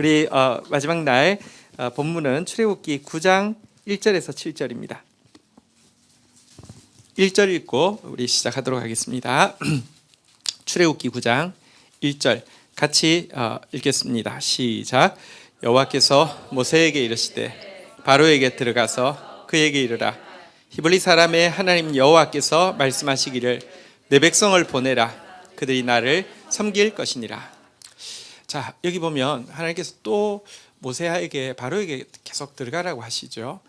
우리 마지막 날 본문은 출애굽기 9장 1절에서 7절입니다. 1절 읽고 우리 시작하도록 하겠습니다. 출애굽기 9장 1절 같이 읽겠습니다. 시작. 여호와께서 모세에게 이르시되 바로에게 들어가서 그에게 이르라. 히브리 사람의 하나님 여호와께서 말씀하시기를 내 백성을 보내라. 그들이 나를 섬길 것이니라. 자, 여기 보면 하나님께서 또 모세에게 바로에게 계속 들어가라고 하시죠.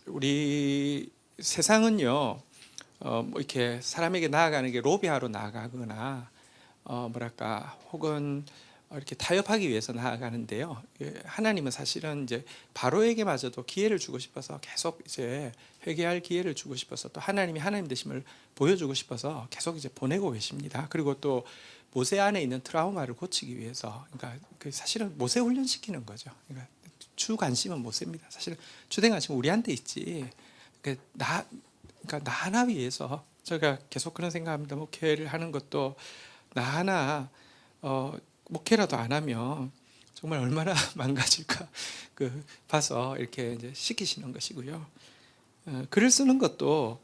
우리 세상은요, 뭐 이렇게 사람에게 나아가는 게 로비하러 나아가거나 혹은 이렇게 타협하기 위해서 나아가는데요. 하나님은 사실은 이제 바로에게마저도 기회를 주고 싶어서 계속 이제 회개할 기회를 주고 싶어서 또 하나님이 하나님 되심을 보여주고 싶어서 계속 이제 보내고 계십니다. 그리고 또 모세 안에 있는 트라우마를 고치기 위해서, 그러니까 사실은 모세 훈련시키는 거죠. 그러니까 주 관심은 모세입니다. 사실은 주된 관심은 우리한테 있지. 그러니까 나 하나 위해서 제가 계속 그런 생각합니다. 목회를 하는 것도 나 하나 목회라도 안 하면 정말 얼마나 망가질까 봐서 이렇게 이제 시키시는 것이고요. 글을 쓰는 것도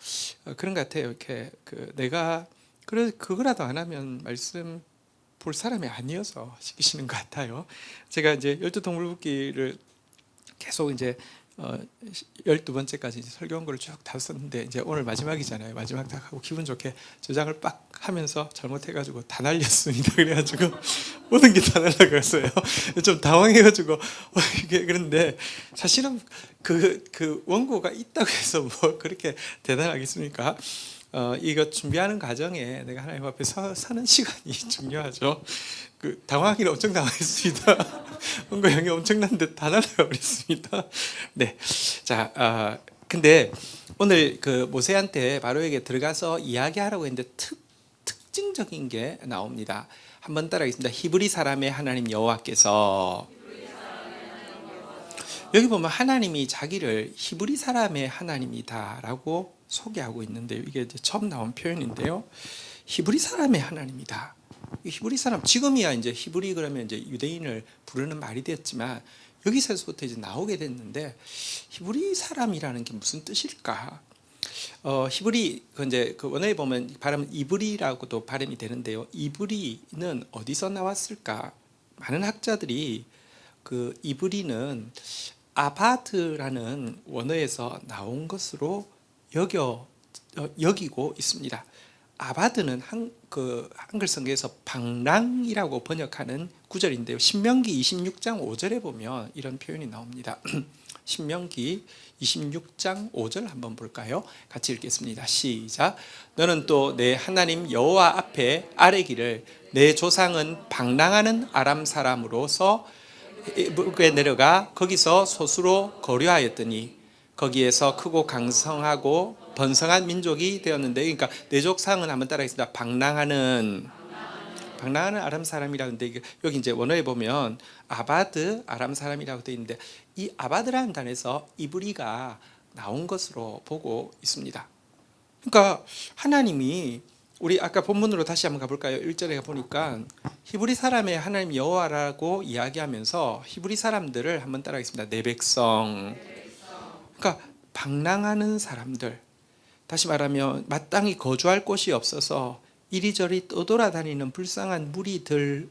그런 것 같아요. 이렇게 내가 그거라도 안 하면 말씀 볼 사람이 아니어서 시키시는 것 같아요. 제가 이제 12동물북기를 계속 이제 12번째까지 설교 원고를 쭉 다 썼는데 이제 오늘 마지막이잖아요. 마지막 딱 하고 기분 좋게 저장을 빡 하면서 잘못해가지고 다 날렸습니다. 그래가지고 모든 게 다 날라갔어요. 좀 당황해가지고 이게 그런데 사실은 그 원고가 있다고 해서 뭐 그렇게 대단하겠습니까? 이거 준비하는 과정에 내가 하나님 앞에 사는 시간이 중요하죠. 당황하기는 엄청 당황했습니다. 뭔가 양이 엄청난데 다 날아가 버렸습니다. 네, 자, 근데 오늘 모세한테 바로에게 들어가서 이야기하라고 했는데 특징적인 게 나옵니다. 한번 따라하겠습니다. 히브리 사람의 하나님 여호와께서. 여기 보면 하나님이 자기를 히브리 사람의 하나님이다라고 소개하고 있는데요. 이게 이제 처음 나온 표현인데요. 히브리 사람의 하나님이다. 히브리 사람, 지금이야 이제 히브리 그러면 이제 유대인을 부르는 말이 되었지만 여기서부터 이제 나오게 됐는데 히브리 사람이라는 게 무슨 뜻일까? 히브리 이제 원어에 보면 발음은 이브리라고도 발음이 되는데요. 이브리는 어디서 나왔을까? 많은 학자들이 이브리는 아바드라는 원어에서 나온 것으로 여기고 있습니다. 아바드는 한글 성경에서 방랑이라고 번역하는 구절인데요. 신명기 26장 5절에 보면 이런 표현이 나옵니다. 신명기 26장 5절 한번 볼까요? 같이 읽겠습니다. 시작. 너는 또 내 하나님 여호와 앞에 아뢰기를 내 조상은 방랑하는 아람 사람으로서 내려가 거기서 소수로 거류하였더니 거기에서 크고 강성하고 번성한 민족이 되었는데, 그러니까 내 조상은 한번 따라하겠습니다. 방랑하는 아람 사람이라는데 여기 이제 원어에 보면 아바드 아람 사람이라고 되어 있는데 이 아바드라는 단에서 이브리가 나온 것으로 보고 있습니다. 그러니까 하나님이 우리 아까 본문으로 다시 한번 가볼까요? 1절에 보니까 히브리 사람의 하나님 여호와라고 이야기하면서 히브리 사람들을 한번 따라하겠습니다. 내 백성. 그러니까 방랑하는 사람들, 다시 말하면 마땅히 거주할 곳이 없어서 이리저리 떠돌아다니는 불쌍한 무리들을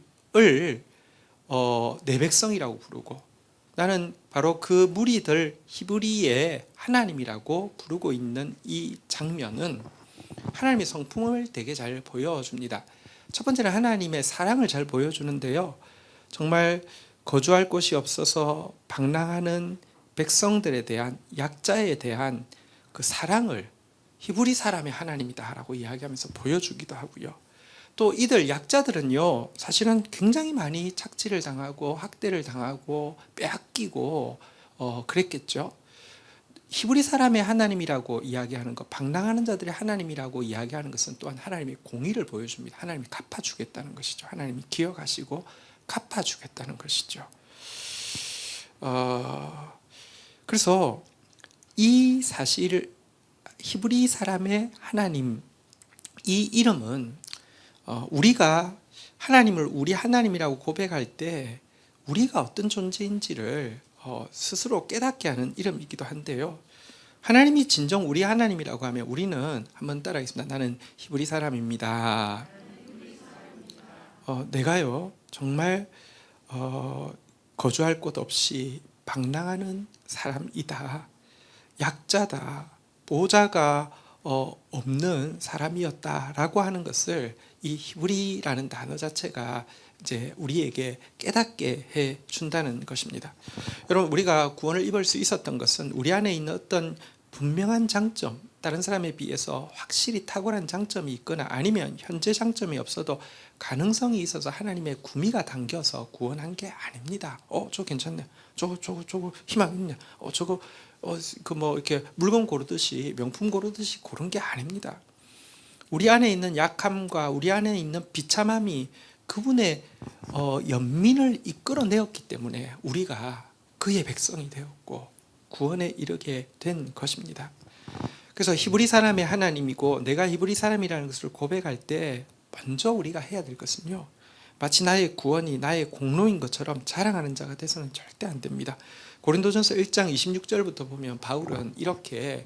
내 백성이라고 부르고, 나는 바로 그 무리들 히브리의 하나님이라고 부르고 있는 이 장면은 하나님의 성품을 되게 잘 보여줍니다. 첫 번째는 하나님의 사랑을 잘 보여주는데요. 정말 거주할 곳이 없어서 방랑하는 백성들에 대한, 약자에 대한 그 사랑을 히브리 사람의 하나님이다라고 이야기하면서 보여주기도 하고요. 또 이들 약자들은요, 사실은 굉장히 많이 착취를 당하고 학대를 당하고 빼앗기고 그랬겠죠. 히브리 사람의 하나님이라고 이야기하는 것, 방랑하는 자들의 하나님이라고 이야기하는 것은 또한 하나님의 공의를 보여줍니다. 하나님이 갚아주겠다는 것이죠. 하나님이 기억하시고 갚아주겠다는 것이죠. 그래서 이 사실, 히브리 사람의 하나님, 이 이름은 우리가 하나님을 우리 하나님이라고 고백할 때 우리가 어떤 존재인지를 스스로 깨닫게 하는 이름이기도 한데요. 하나님이 진정 우리 하나님이라고 하면 우리는 한번 따라하겠습니다. 나는 히브리 사람입니다. 내가요 정말 거주할 곳 없이 방랑하는 사람이다. 약자다. 보호자가 없는 사람이었다라고 하는 것을 이 히브리라는 단어 자체가 이제 우리에게 깨닫게 해 준다는 것입니다. 여러분, 우리가 구원을 입을 수 있었던 것은 우리 안에 있는 어떤 분명한 장점, 다른 사람에 비해서 확실히 탁월한 장점이 있거나 아니면 현재 장점이 없어도 가능성이 있어서 하나님의 구미가 당겨서 구원한 게 아닙니다. 저거 괜찮네. 저거 희망 있네. 저거 그 뭐 이렇게 물건 고르듯이 명품 고르듯이 고른 게 아닙니다. 우리 안에 있는 약함과 우리 안에 있는 비참함이 그분의 연민을 이끌어내었기 때문에 우리가 그의 백성이 되었고 구원에 이르게 된 것입니다. 그래서 히브리 사람의 하나님이고 내가 히브리 사람이라는 것을 고백할 때 먼저 우리가 해야 될 것은요, 마치 나의 구원이 나의 공로인 것처럼 자랑하는 자가 돼서는 절대 안 됩니다. 고린도전서 1장 26절부터 보면 바울은 이렇게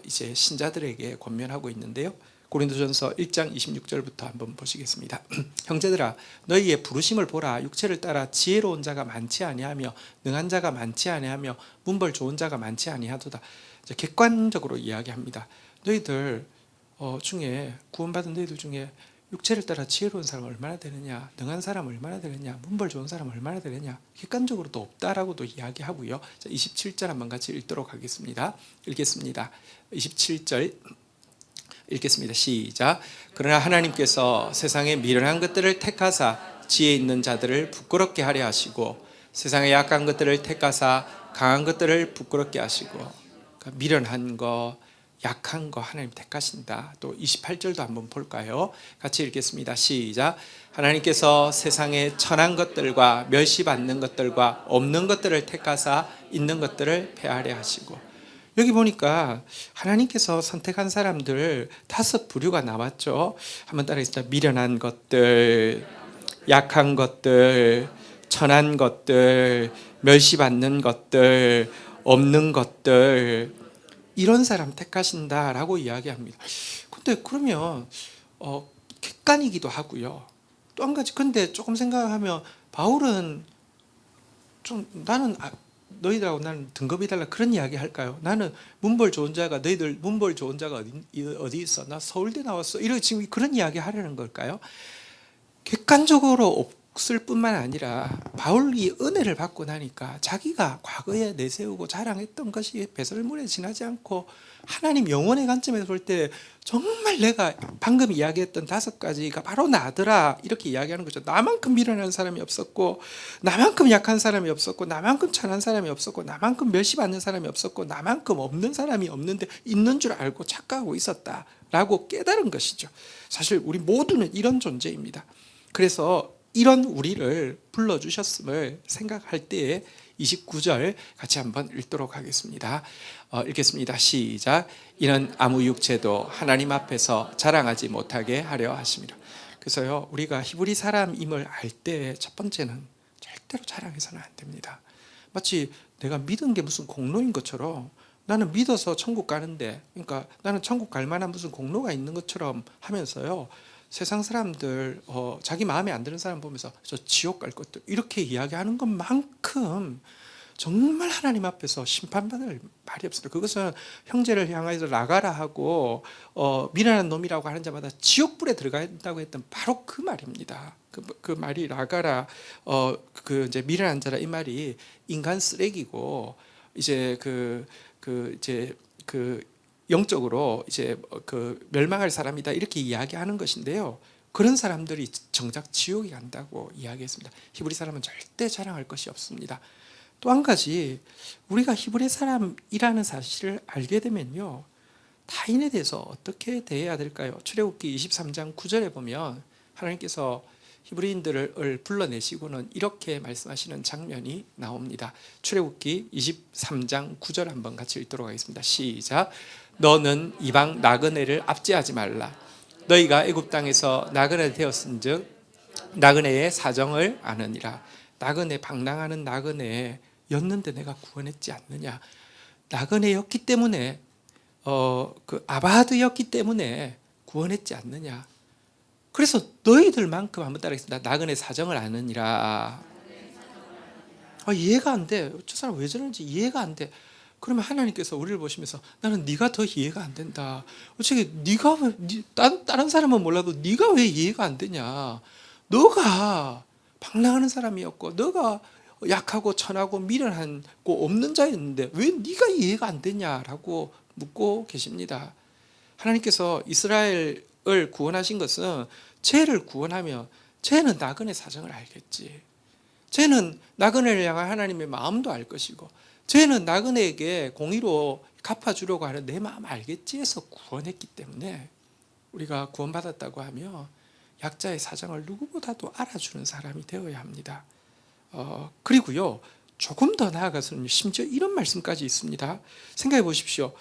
이제 신자들에게 권면하고 있는데요. 고린도전서 1장 26절부터 한번 보시겠습니다. 형제들아, 너희의 부르심을 보라. 육체를 따라 지혜로운 자가 많지 아니하며 능한 자가 많지 아니하며 문벌 좋은 자가 많지 아니하도다. 객관적으로 이야기합니다. 너희들 중에 구원받은 너희들 중에 육체를 따라 지혜로운 사람 얼마나 되느냐, 능한 사람 얼마나 되느냐, 문벌 좋은 사람 얼마나 되느냐, 객관적으로도 없다라고도 이야기하고요. 27절 한번 같이 읽도록 하겠습니다. 읽겠습니다. 27절 읽겠습니다. 시작. 그러나 하나님께서 세상의 미련한 것들을 택하사 지혜 있는 자들을 부끄럽게 하려 하시고 세상의 약한 것들을 택하사 강한 것들을 부끄럽게 하시고, 그러니까 미련한 거, 약한 거 하나님 택하신다. 또 28절도 한번 볼까요? 같이 읽겠습니다. 시작. 하나님께서 세상의 천한 것들과 멸시받는 것들과 없는 것들을 택하사 있는 것들을 폐하려 하시고, 여기 보니까 하나님께서 선택한 사람들 5부류가 나왔죠. 한번 따라하겠습니다. 미련한 것들, 약한 것들, 천한 것들, 멸시받는 것들, 없는 것들, 이런 사람 택하신다라고 이야기합니다. 근데 그러면 객관이기도 하고요. 또 한 가지, 근데 조금 생각하면 바울은 좀 나는 너희들하고 나는 등급이 달라 그런 이야기 할까요? 나는 문벌 좋은 자가, 너희들 문벌 좋은 자가 어디 있어? 나 서울대 나왔어. 이런 지금 그런 이야기 하려는 걸까요? 객관적으로 없을 뿐만 아니라 바울이 은혜를 받고 나니까 자기가 과거에 내세우고 자랑했던 것이 배설물에 지나지 않고 하나님 영혼의 관점에서 볼 때 정말 내가 방금 이야기했던 5가지가 바로 나더라, 이렇게 이야기하는 거죠. 나만큼 미련한 사람이 없었고, 나만큼 약한 사람이 없었고, 나만큼 천한 사람이 없었고, 나만큼 멸시받는 사람이 없었고, 나만큼 없는 사람이 없는데 있는 줄 알고 착각하고 있었다라고 깨달은 것이죠. 사실 우리 모두는 이런 존재입니다. 그래서 이런 우리를 불러주셨음을 생각할 때에 29절 같이 한번 읽도록 하겠습니다. 읽겠습니다. 시작. 이는 아무 육체도 하나님 앞에서 자랑하지 못하게 하려 하심이라. 그래서요, 우리가 히브리 사람임을 알 때 첫 번째는 절대로 자랑해서는 안 됩니다. 마치 내가 믿은 게 무슨 공로인 것처럼, 나는 믿어서 천국 가는데, 그러니까 나는 천국 갈 만한 무슨 공로가 있는 것처럼 하면서요, 세상 사람들 자기 마음에 안 드는 사람 보면서 저 지옥 갈 것들 이렇게 이야기하는 것만큼 정말 하나님 앞에서 심판받을 말이 없습니다. 그것은 형제를 향해서 나가라 하고 미련한 놈이라고 하는 자마다 지옥불에 들어간다고 했던 바로 그 말입니다. 그 말이 나가라, 그 이제 미련한 자라, 이 말이 인간 쓰레기고 이제 이제 영적으로 이제 그 멸망할 사람이다, 이렇게 이야기하는 것인데요. 그런 사람들이 정작 지옥에 간다고 이야기했습니다. 히브리 사람은 절대 자랑할 것이 없습니다. 또 한 가지, 우리가 히브리 사람이라는 사실을 알게 되면요, 타인에 대해서 어떻게 대해야 될까요? 출애굽기 23장 9절에 보면 하나님께서 히브리인들을 불러내시고는 이렇게 말씀하시는 장면이 나옵니다. 출애굽기 23장 9절 한번 같이 읽도록 하겠습니다. 시작. 너는 이방 나그네를 압제하지 말라. 너희가 애굽 땅에서 나그네 되었은즉 나그네의 사정을 아느니라. 나그네 방랑하는 나그네였는데 내가 구원했지 않느냐. 나그네였기 때문에 그 아바드였기 때문에 구원했지 않느냐. 그래서 너희들만큼 한번 따라하겠습니다. 나그네 사정을 아느니라. 이해가 안 돼. 저 사람 왜 저러는지 이해가 안 돼. 그러면 하나님께서 우리를 보시면서 나는 네가 더 이해가 안 된다. 어떻게 네가 왜 다른 사람은 몰라도 네가 왜 이해가 안 되냐. 너가 방랑하는 사람이었고 너가 약하고 천하고 미련하고 없는 자였는데 왜 네가 이해가 안 되냐라고 묻고 계십니다. 하나님께서 이스라엘을 구원하신 것은 죄를 구원하며 죄는 나그네 사정을 알겠지. 죄는 나그네를 향한 하나님의 마음도 알 것이고 죄는 나그네에게 공의로 갚아주려고 하는 내 마음 알겠지 해서 구원했기 때문에 우리가 구원받았다고 하며 약자의 사정을 누구보다도 알아주는 사람이 되어야 합니다. 그리고요 조금 더 나아가서는 심지어 이런 말씀까지 있습니다. 생각해 보십시오.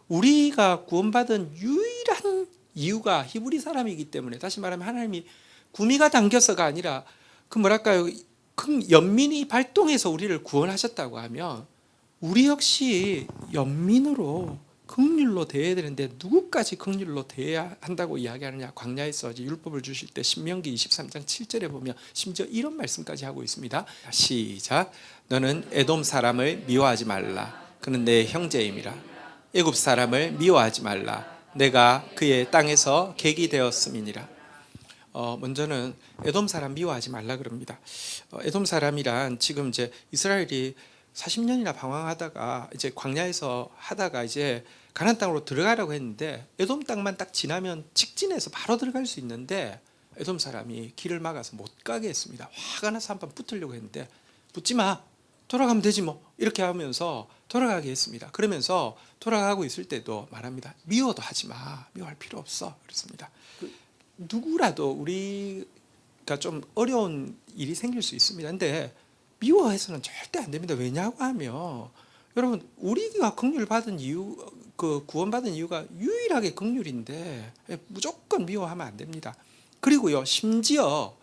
우리가 구원받은 유일한 이유가 히브리 사람이기 때문에, 다시 말하면 하나님이 구미가 당겨서가 아니라 그 뭐랄까요, 그 연민이 발동해서 우리를 구원하셨다고 하면 우리 역시 연민으로 긍휼로 대해야 되는데 누구까지 긍휼로 대해야 한다고 이야기하느냐. 광야에서 율법을 주실 때 신명기 23장 7절에 보면 심지어 이런 말씀까지 하고 있습니다. 시작. 너는 에돔 사람을 미워하지 말라. 그는 내 형제임이라. 애굽 사람을 미워하지 말라. 내가 그의 땅에서 객이 되었음이니라. 먼저는 에돔 사람 미워하지 말라 그럽니다. 에돔 사람이란 지금 이제 이스라엘이 40년이나 방황하다가 이제 광야에서 하다가 이제 가나안 땅으로 들어가려고 했는데 에돔 땅만 딱 지나면 직진해서 바로 들어갈 수 있는데 에돔 사람이 길을 막아서 못 가게 했습니다. 화가 나서 한 번 붙으려고 했는데 붙지 마. 돌아가면 되지 뭐. 이렇게 하면서 돌아가게 했습니다. 그러면서 돌아가고 있을 때도 말합니다. 미워도 하지 마. 미워할 필요 없어. 그렇습니다. 누구라도 우리가 좀 어려운 일이 생길 수 있습니다. 근데 미워해서는 절대 안 됩니다. 왜냐고 하면 여러분 우리가 긍휼 받은 이유, 그 구원받은 이유가 유일하게 긍휼인데 무조건 미워하면 안 됩니다. 그리고요 심지어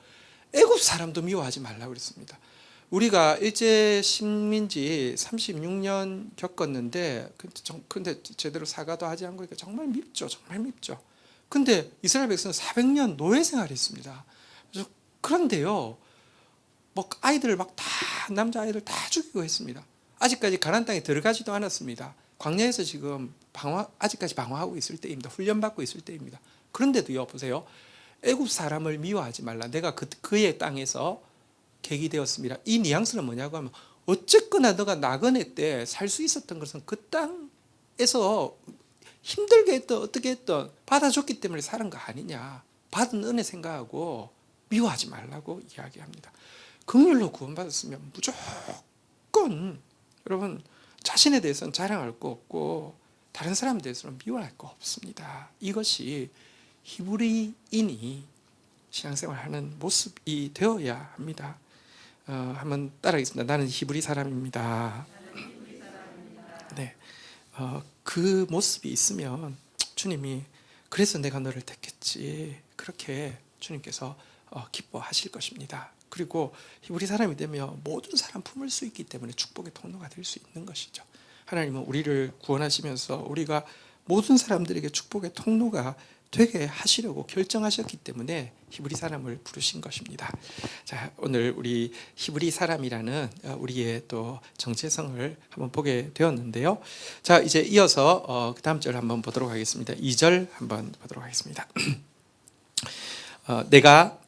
애굽 사람도 미워하지 말라고 그랬습니다. 우리가 일제 식민지 36년 겪었는데 근데 제대로 사과도 하지 않고 그러니까 정말 밉죠. 정말 밉죠. 근데 이스라엘 백성은 400년 노예 생활했습니다. 그런데요, 뭐 아이들을 막 다 남자 아이들 다 죽이고 했습니다. 아직까지 가나안 땅에 들어가지도 않았습니다. 광야에서 지금 아직까지 방황하고 있을 때입니다. 훈련받고 있을 때입니다. 그런데도요, 보세요. 애굽 사람을 미워하지 말라. 내가 그의 땅에서 객이 되었습니다. 이 뉘앙스는 뭐냐고 하면 어쨌거나 너가 나그네 때 살 수 있었던 것은 그 땅에서 힘들게 했던 어떻게 했던 받아줬기 때문에 사는 거 아니냐. 받은 은혜 생각하고 미워하지 말라고 이야기합니다. 긍휼로 구원받았으면 무조건 여러분 자신에 대해서는 자랑할 거 없고 다른 사람에 대해서는 미워할 거 없습니다. 이것이 히브리인이 신앙생활하는 모습이 되어야 합니다. 한번 따라하겠습니다. 나는 히브리 사람입니다. 네, 그 모습이 있으면 주님이 그래서 내가 너를 택했지 그렇게 주님께서 기뻐하실 것입니다. 그리고 히브리 사람이 되면 모든 사람 품을 수 있기 때문에 축복의 통로가 될 수 있는 것이죠. 하나님은 우리를 구원하시면서 우리가 모든 사람들에게 축복의 통로가 되게 하시려고 결정하셨기 때문에 히브리 사람을 부르신 것입니다. 자, 오늘 우리 히브리 사람이라는 우리의 또 정체성을 한번 보게 되었는데요. 자, 이제 이어서 그 다음 절 한번 보도록 하겠습니다. 2절 한번 보도록 하겠습니다. 내가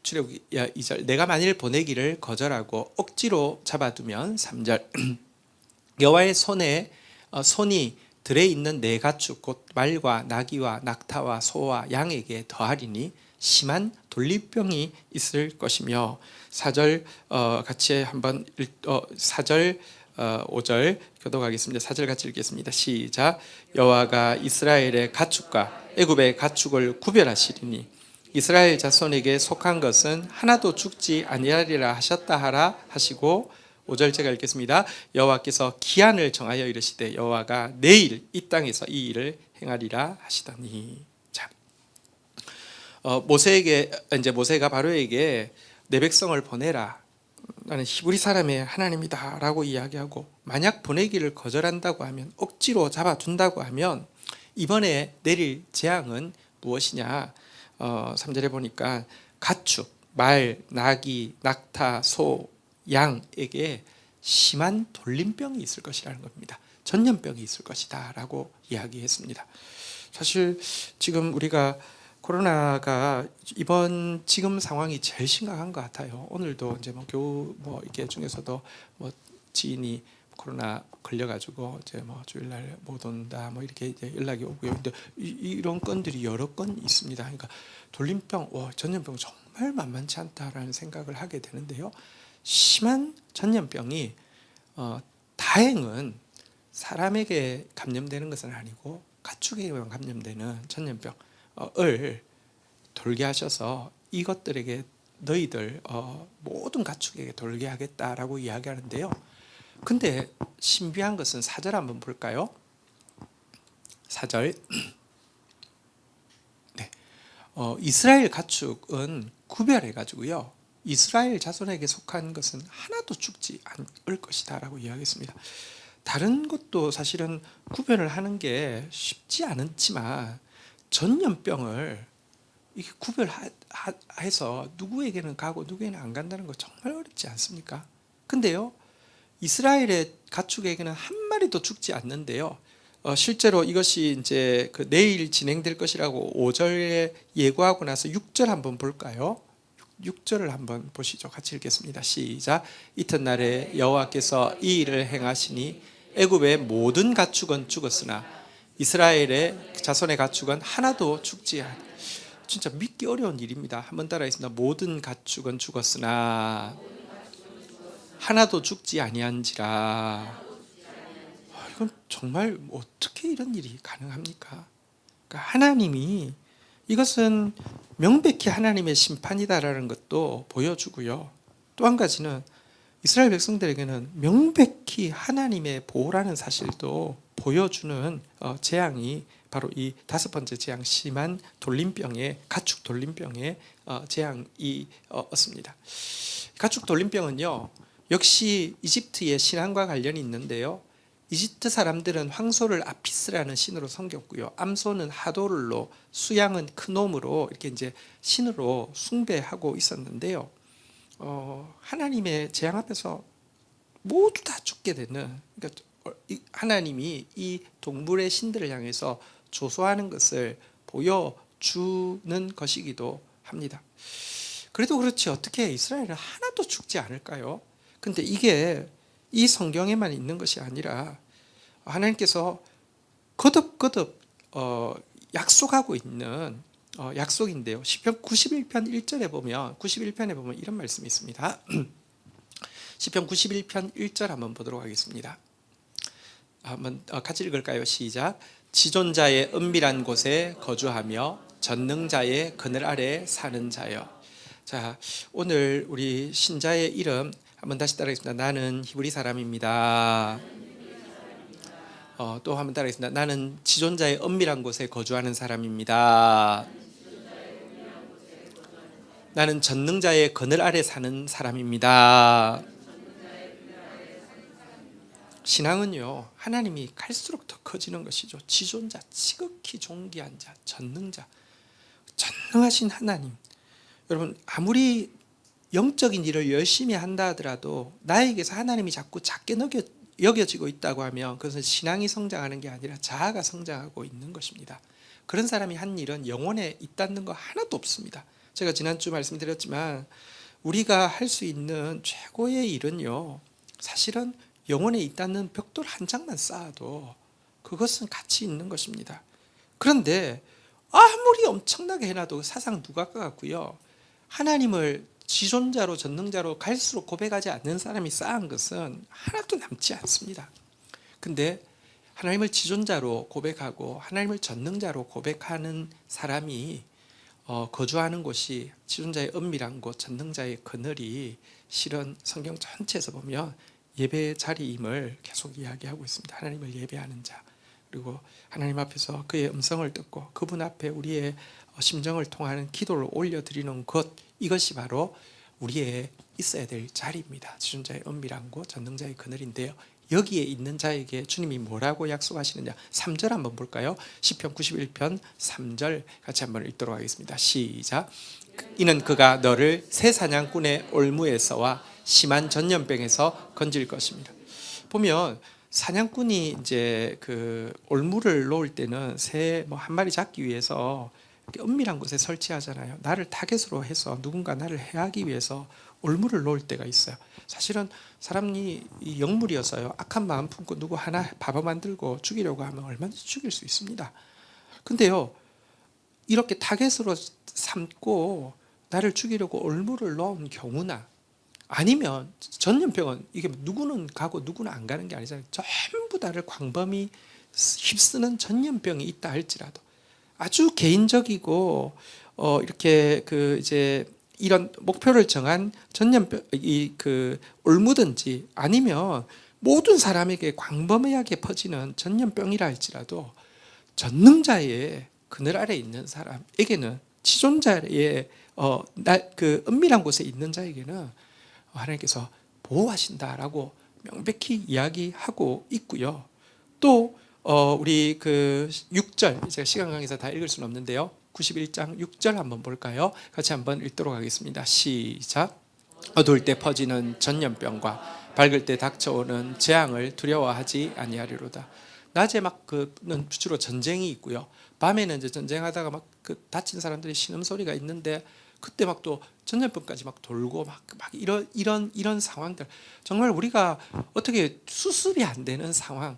출애굽기 2절 내가 만일 보내기를 거절하고 억지로 잡아두면 3절 여호와의 손이 들에 있는 네 가축 곧 말과 나귀와 낙타와 소와 양에게 더하리니 심한 돌리병이 있을 것이며 4절 같이 한번 4절 5절 교독하겠습니다. 4절 같이 읽겠습니다. 시작. 여호와가 이스라엘의 가축과 애굽의 가축을 구별하시리니 이스라엘 자손에게 속한 것은 하나도 죽지 아니하리라 하셨다 하라 하시고 5절 제가 읽겠습니다. 여호와께서 기한을 정하여 이르시되 여호와가 내일 이 땅에서 이 일을 행하리라 하시더니. 자, 모세가 바로에게 내 백성을 보내라. 나는 히브리 사람의 하나님이다라고 이야기하고 만약 보내기를 거절한다고 하면 억지로 잡아둔다고 하면 이번에 내릴 재앙은 무엇이냐? 3절에 보니까 가축, 말, 나귀, 낙타, 소, 양에게 심한 돌림병이 있을 것이라는 겁니다. 전염병이 있을 것이다 라고 이야기했습니다. 사실 지금 우리가 코로나가 이번 지금 상황이 제일 심각한 것 같아요. 오늘도 이제 뭐 교우 뭐 이렇게 중에서도 뭐 지인이 코로나 걸려가지고 이제 뭐 주일날 못 온다 뭐 이렇게 이제 연락이 오고요. 근데 이런 건들이 여러 건 있습니다. 그러니까 돌림병, 전염병 정말 만만치 않다라는 생각을 하게 되는데요. 심한 전염병이 다행은 사람에게 감염되는 것은 아니고 가축에게만 감염되는 전염병을 돌게 하셔서 이것들에게 너희들 모든 가축에게 돌게 하겠다라고 이야기하는데요. 근데 신비한 것은 4절 한번 볼까요? 4절. 네. 이스라엘 가축은 구별해 가지고요. 이스라엘 자손에게 속한 것은 하나도 죽지 않을 것이다 라고 이야기했습니다. 다른 것도 사실은 구별을 하는 게 쉽지 않지만 전염병을 이게 구별해서 누구에게는 가고 누구에게는 안 간다는 거 정말 어렵지 않습니까? 근데요, 이스라엘의 가축에게는 한 마리도 죽지 않는데요. 실제로 이것이 이제 그 내일 진행될 것이라고 5절에 예고하고 나서 6절 한번 볼까요? 6절을 한번 보시죠. 같이 읽겠습니다. 시작. 이튿날에 여호와께서 이 일을 행하시니 애굽의 모든 가축은 죽었으나 이스라엘의 자손의 가축은 하나도 죽지 않. 진짜 믿기 어려운 일입니다. 한번 따라하겠습니다. 모든 가축은 죽었으나 하나도 죽지 아니한지라. 이건 정말 어떻게 이런 일이 가능합니까? 그러니까 하나님이 이것은 명백히 하나님의 심판이다라는 것도 보여주고요. 또 한 가지는 이스라엘 백성들에게는 명백히 하나님의 보호라는 사실도 보여주는 재앙이 바로 이 5번째 재앙, 심한 돌림병의 가축 돌림병의 재앙이었습니다. 가축 돌림병은요, 역시 이집트의 신앙과 관련이 있는데요. 이집트 사람들은 황소를 아피스라는 신으로 섬겼고요. 암소는 하도를로, 수양은 크놈으로 이렇게 이제 신으로 숭배하고 있었는데요. 하나님의 재앙 앞에서 모두 다 죽게 되는, 그러니까 하나님이 이 동물의 신들을 향해서 조소하는 것을 보여주는 것이기도 합니다. 그래도 그렇지 어떻게 이스라엘은 하나도 죽지 않을까요? 근데 이게 이 성경에만 있는 것이 아니라 하나님께서 거듭거듭 약속하고 있는 약속인데요. 시편 91편 1절에 보면 91편에 보면 이런 말씀이 있습니다. 시편 91편 1절 한번 보도록 하겠습니다. 한번 같이 읽을까요? 시작. 지존자의 은밀한 곳에 거주하며 전능자의 그늘 아래 사는 자여. 자, 오늘 우리 신자의 이름 한번 다시 따라하겠습니다. 나는 히브리 사람입니다. 또 한번 따라하겠습니다. 나는 지존자의 은밀한 곳에 거주하는 사람입니다. 나는 전능자의 그늘 아래 사는 사람입니다. 신앙은요, 하나님이 갈수록 더 커지는 것이죠. 지존자, 지극히 존귀한 자, 전능자, 전능하신 하나님. 여러분, 아무리 영적인 일을 열심히 한다 하더라도 나에게서 하나님이 자꾸 작게 여겨지고 있다고 하면 그것은 신앙이 성장하는 게 아니라 자아가 성장하고 있는 것입니다. 그런 사람이 한 일은 영혼에 있다는 거 하나도 없습니다. 제가 지난주 말씀드렸지만 우리가 할 수 있는 최고의 일은요, 사실은 영혼에 있다는 벽돌 한 장만 쌓아도 그것은 가치 있는 것입니다. 그런데 아무리 엄청나게 해놔도 사상 누각과 같고요, 하나님을 지존자로 전능자로 갈수록 고백하지 않는 사람이 쌓은 것은 하나도 남지 않습니다. 근데 하나님을 지존자로 고백하고 하나님을 전능자로 고백하는 사람이 거주하는 곳이 지존자의 은밀한 곳, 전능자의 그늘이 실은 성경 전체에서 보면 예배의 자리임을 계속 이야기하고 있습니다. 하나님을 예배하는 자, 그리고 하나님 앞에서 그의 음성을 듣고 그분 앞에 우리의 심정을 통하는 기도를 올려드리는 것, 이것이 바로 우리의 있어야 될 자리입니다. 지존자의 은밀함과 전능자의 그늘인데요. 여기에 있는 자에게 주님이 뭐라고 약속하시느냐. 3절 한번 볼까요? 시편 91편 3절 같이 한번 읽도록 하겠습니다. 시작. 이는 그가 너를 새 사냥꾼의 올무에서와 심한 전염병에서 건질 것입니다. 보면 사냥꾼이 이제 그 올무를 놓을 때는 새 뭐 한 마리 잡기 위해서 은밀한 곳에 설치하잖아요. 나를 타겟으로 해서 누군가 나를 해하기 위해서 올무를 놓을 때가 있어요. 사실은 사람이 이 영물이어서요, 악한 마음 품고 누구 하나 바보 만들고 죽이려고 하면 얼마든지 죽일 수 있습니다. 근데요, 이렇게 타겟으로 삼고 나를 죽이려고 올무를 놓은 경우나, 아니면 전염병은 이게 누구는 가고 누구는 안 가는 게 아니잖아요. 전부 다를 광범위 휩쓰는 전염병이 있다 할지라도 아주 개인적이고 이렇게 그 이제 이런 목표를 정한 전염병 그 올무든지, 아니면 모든 사람에게 광범위하게 퍼지는 전염병이라 할지라도 전능자의 그늘 아래 있는 사람에게는, 지존자의 그 은밀한 곳에 있는 자에게는 하나님께서 보호하신다라고 명백히 이야기하고 있고요. 또 우리 그 6절, 제가 시간 관계에서 다 읽을 수는 없는데요, 91장 6절 한번 볼까요? 같이 한번 읽도록 하겠습니다. 시작. 어두울 때 퍼지는 전염병과 밝을 때 닥쳐오는 재앙을 두려워하지 아니하리로다. 낮에 막 그는 주로 전쟁이 있고요, 밤에는 이제 전쟁하다가 막 그 다친 사람들이 신음소리가 있는데, 그때 막 또 전염병까지 막 돌고 막 이런 상황들, 정말 우리가 어떻게 수습이 안 되는 상황,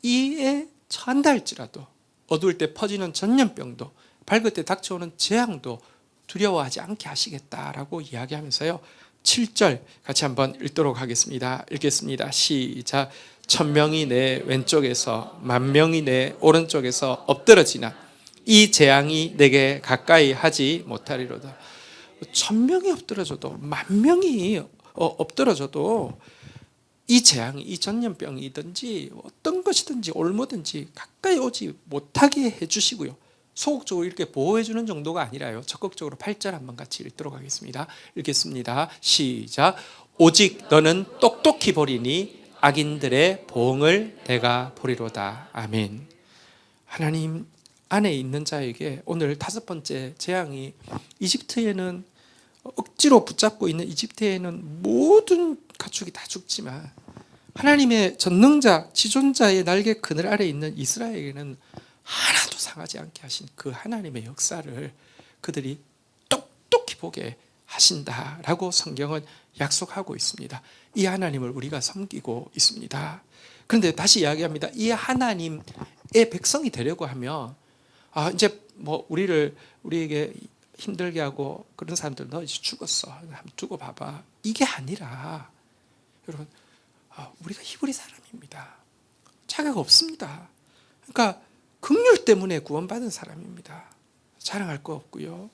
이에 처한다 할지라도 어두울 때 퍼지는 전염병도 밝을 때 닥쳐오는 재앙도 두려워하지 않게 하시겠다라고 이야기하면서요, 7절 같이 한번 읽도록 하겠습니다. 읽겠습니다. 시작. 1000명이 내 왼쪽에서 10,000명이 내 오른쪽에서 엎드러지나 이 재앙이 내게 가까이 하지 못하리로다. 1000명이 엎드러져도 10,000명이 엎드러져도 이 재앙이, 이 전염병이든지 어떤 것이든지 올무든지 가까이 오지 못하게 해주시고요, 소극적으로 이렇게 보호해주는 정도가 아니라요, 적극적으로 8절 한번 같이 읽도록 하겠습니다. 읽겠습니다. 시작. 오직 너는 똑똑히 보리니 악인들의 보응을 내가 보리로다. 아멘. 하나님 안에 있는 자에게 오늘 5번째 재앙이, 이집트에는 억지로 붙잡고 있는 이집트에는 모든 가축이 다 죽지만 하나님의 전능자 지존자의 날개 그늘 아래 있는 이스라엘에게는 하나도 상하지 않게 하신 그 하나님의 역사를 그들이 똑똑히 보게 하신다라고 성경은 약속하고 있습니다. 이 하나님을 우리가 섬기고 있습니다. 그런데 다시 이야기합니다. 이 하나님의 백성이 되려고 하면 이제 뭐 우리에게 힘들게 하고 그런 사람들 너 이제 죽었어, 한번 두고 봐봐, 이게 아니라 여러분, 우리가 히브리 사람입니다. 자격 없습니다. 그러니까 긍휼 때문에 구원받은 사람입니다. 자랑할 거 없고요,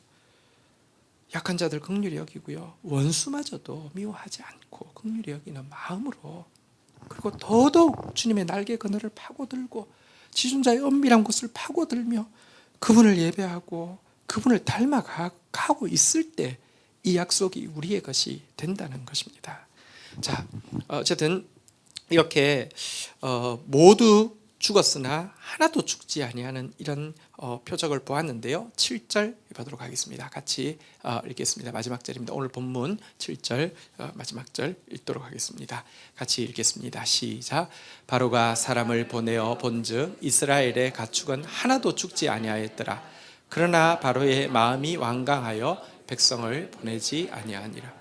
약한 자들 긍휼히 여기고요, 원수마저도 미워하지 않고 긍휼히 여기는 마음으로, 그리고 더더욱 주님의 날개 그늘을 파고들고 지존자의 은밀한 곳을 파고들며 그분을 예배하고 그분을 닮아가고 있을 때 이 약속이 우리의 것이 된다는 것입니다. 자, 어쨌든 이렇게 모두 죽었으나 하나도 죽지 아니하는 이런 표적을 보았는데요. 7절 보도록 하겠습니다. 같이 읽겠습니다. 마지막 절입니다. 오늘 본문 7절 마지막 절 읽도록 하겠습니다. 같이 읽겠습니다. 시작. 바로가 사람을 보내어 본즉 이스라엘의 가축은 하나도 죽지 아니하였더라. 그러나 바로의 마음이 완강하여 백성을 보내지 아니하니라.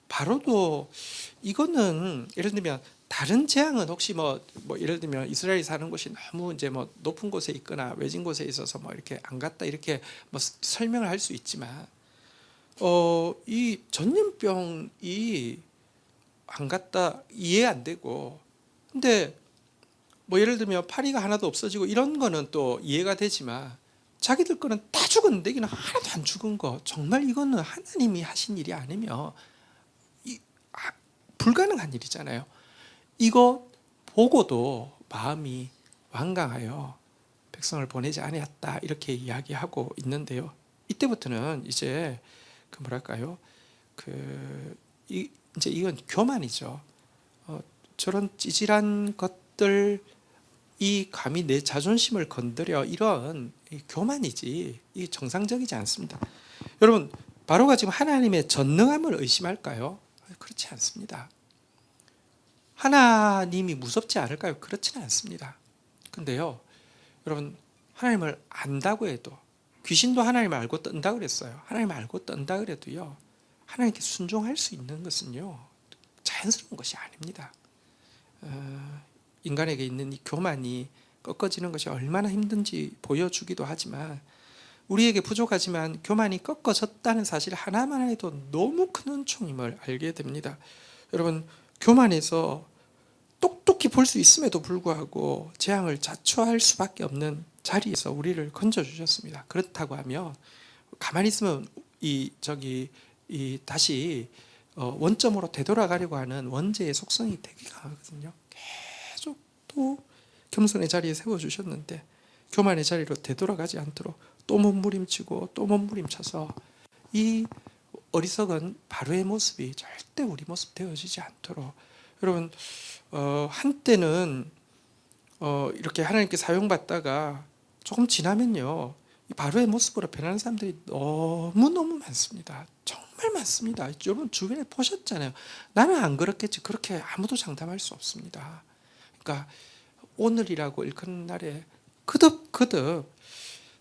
바로도 이거는 예를 들면 다른 재앙은 혹시 뭐 예를 들면 이스라엘이 사는 곳이 너무 이제 뭐 높은 곳에 있거나 외진 곳에 있어서 뭐 이렇게 안 갔다 이렇게 뭐 설명을 할 수 있지만 이 전염병이 안 갔다 이해 안 되고, 근데 뭐 예를 들면 파리가 하나도 없어지고 이런 거는 또 이해가 되지만 자기들 거는 다 죽었는데 여기는 하나도 안 죽은 거, 정말 이거는 하나님이 하신 일이 아니면 불가능한 일이잖아요. 이거 보고도 마음이 완강하여 백성을 보내지 아니었다 이렇게 이야기하고 있는데요. 이때부터는 이제 그 뭐랄까요, 이제 이건 교만이죠. 저런 찌질한 것들 이 감히 내 자존심을 건드려 이런 교만이지 이 정상적이지 않습니다. 여러분 바로가 지금 하나님의 전능함을 의심할까요? 그렇지 않습니다. 하나님이 무섭지 않을까요? 그렇지는 않습니다. 근데요 여러분 하나님을 안다고 해도 귀신도 하나님을 알고 떤다 그랬어요. 하나님을 알고 떤다 그래도요 하나님께 순종할 수 있는 것은요 자연스러운 것이 아닙니다. 인간에게 있는 이 교만이 꺾어지는 것이 얼마나 힘든지 보여주기도 하지만 우리에게 부족하지만 교만이 꺾어졌다는 사실 하나만 해도 너무 큰 은총임을 알게 됩니다. 여러분 교만에서 똑똑히 볼 수 있음에도 불구하고 재앙을 자초할 수밖에 없는 자리에서 우리를 건져주셨습니다. 그렇다고 하면 가만히 있으면 다시 원점으로 되돌아가려고 하는 원죄의 속성이 되게 강하거든요. 계속 또 겸손의 자리에 세워주셨는데 교만의 자리로 되돌아가지 않도록 또 몸부림치고 또 몸부림쳐서 이 어리석은 바로의 모습이 절대 우리 모습 되어지지 않도록 여러분 한때는 이렇게 하나님께 사용받다가 조금 지나면요 이 바로의 모습으로 변하는 사람들이 너무너무 많습니다. 정말 많습니다. 여러분 주변에 보셨잖아요. 나는 안 그렇겠지. 그렇게 아무도 장담할 수 없습니다. 그러니까 오늘이라고 일컫는 날에 그득그득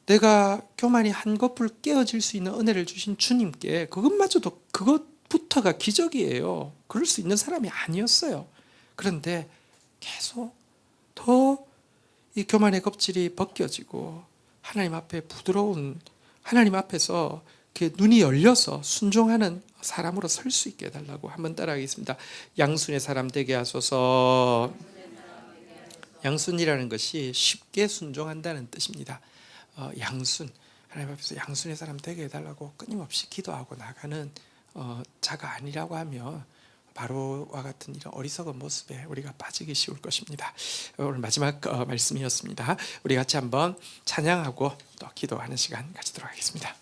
내가 교만이 한꺼풀 깨어질 수 있는 은혜를 주신 주님께 그것부터가 기적이에요. 그럴 수 있는 사람이 아니었어요. 그런데 계속 더 이 교만의 겁질이 벗겨지고 하나님 앞에 부드러운 하나님 앞에서 눈이 열려서 순종하는 사람으로 설 수 있게 해달라고 한번 따라하겠습니다. 양순의 사람 되게 하소서. 양순이라는 것이 쉽게 순종한다는 뜻입니다. 양순, 하나님 앞에서 양순의 사람 되게 해달라고 끊임없이 기도하고 나가는 자가 아니라고 하면 바로와 같은 이런 어리석은 모습에 우리가 빠지기 쉬울 것입니다. 오늘 마지막 말씀이었습니다. 우리 같이 한번 찬양하고 또 기도하는 시간 가지도록 하겠습니다.